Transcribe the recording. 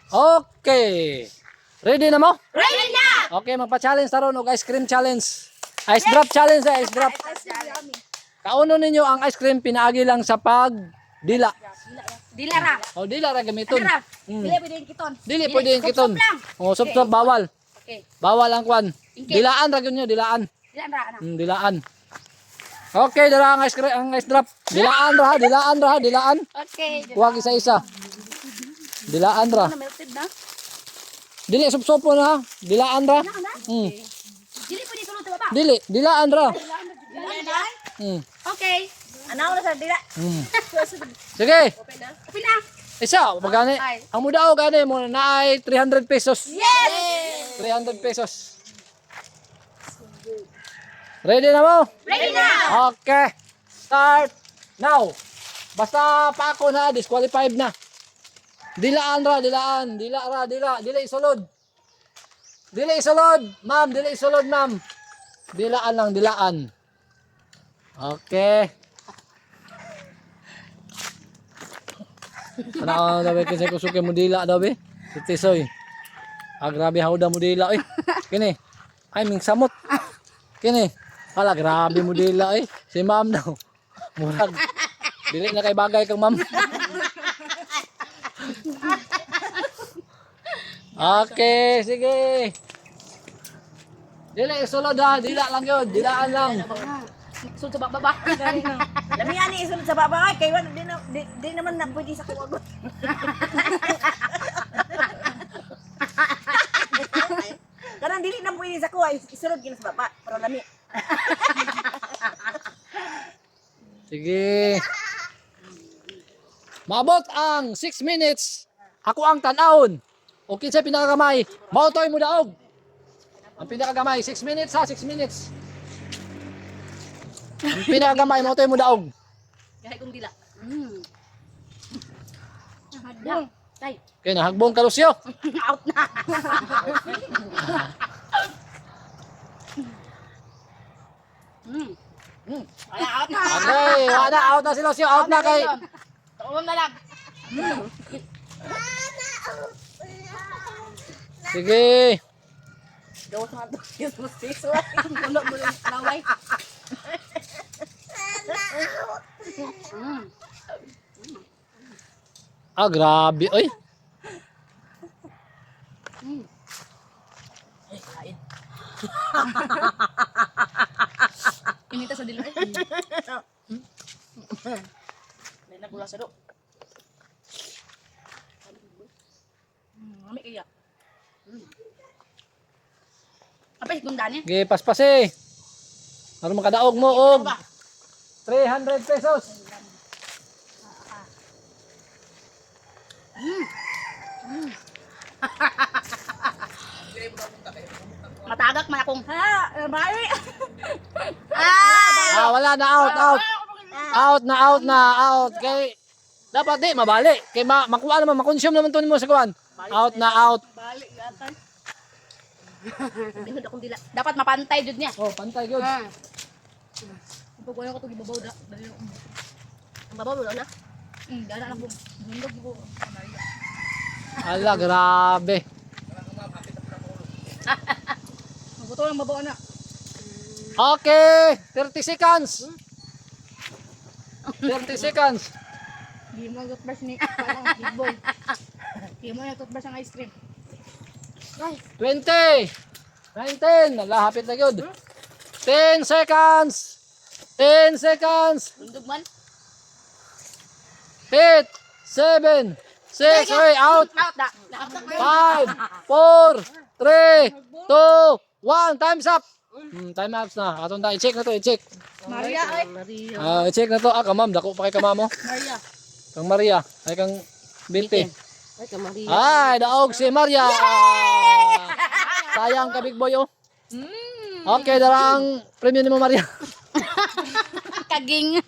Okay. Ready na mo? Ready na! Okay, magpa-challenge taron og ice cream challenge. Ice drop challenge, ice drop. Kauno ninyo ang ice cream pinaagi lang sa pag dila. Dila ra. O dila ra gamiton. Dila ra. Dili pwede yung kiton. Dili pwede yung kiton. Sup-sup lang. O sup-sup bawal. Okay. Bawal ang kwan. Ingkit. Dilaan ra gyud nyo, dilaan. Dila ra na. Dilaan. Okay, dala ang ice cream, ang ice drop. Dilaan ra, dilaan ra, dilaan. Okay. Huwag isa-isa. Dilaan ra. Na melted na. Dili sup-supo na, dilaan ra. Mm. Dili pwede sulod sa baba. Dili, dilaan ra. Dila na. Mm. Okay. Anaw na sa dila. Mm. Sige. Kapin na. Isa, magani. Ay. Ang muda o gani mo na ay 300 pesos. Yes! 300 pesos. Ready na mo? Ready na! Okay. Start now. Basta pa ako na, disqualified na. Dilaan ra, dilaan. Dila ra, dila. Dila isulod. Dila isulod. Ma'am, dila isulod, ma'am. Dilaan lang, dilaan. Okay. Ano daw kasi kusuke mo dila daw be? Si Tisoy. Ah, grabe hawda mo dila eh. Kini. Ay ming samot. Kini. Hala grabe mo dila eh. Si ma'am daw. Murag. Dili na kay bagay kang ma'am. Okay, sige. Dila isulod ha, dila lang 'yon, dilaan lang. Sulod sa baba. Lamihan ni isunod sa baba ay kay di naman na pwede sa kuwagot. Karang dili na pwede sa kuwa isunod kina sa baba para lami. Sige. Maabot ang 6 minutes. Ako ang tanawon. Okay sa pinakagamay. Mautoy mo daog. Ang pinakagamay 6 minutes ha, 6 minutes. Ang pinakagamay mautoy mo daog. Kahit kong dila. Hadang. Tay. Okay na hagbong kalusyo. Out na. Wala, out na. Okay, wala out na si Lucio, out na kay. Tuwam na lang. Sige. Gawas nga to yung mustiso. Pulo mo lang laway. Ah, grabe oy. Inita sa dilo. May nagula sa do. Mami kaya. Apa gundaan niya? Sige, paspase. Para makadaog mo og 300 pesos. Matagak man akong. Ha, bari. Ah, wala na out, out. Out na, out na, out. Kay dapat di mabali. Kay makuha naman, makonsume naman to nimo sa kuan. Out na, out. Balik yata. Dinod akong dila. Dapat mapantay jud niya. Oh, pantay gyud. Pag wala ko to gibabaw da. Ang babaw wala na. Dala na po. Bundog ko. Ala, grabe. Mabuto lang babaw na. Okay, 30 seconds. 30 seconds. Di mo toothbrush ni parang big boy. Di mo yung toothbrush ang ice cream. 20. 19. Nalahapit na yun. 10 seconds. 10 seconds. Bundog man. 8, 7, 6, okay, out. Out da. 5, 4, 3, 2, 1. Time's up. Time up na. Atong da, i-check na to, i-check. Maria ay. I-check na to. Ah, kamam. Dako pa kay kamamo. Maria. Kang Maria. Ay, kang Binti. Ay ka Maria. Ay, daog si Maria. Sayang ka, big boy, oh. Okay, darang premium ni mo, Maria. Kaging.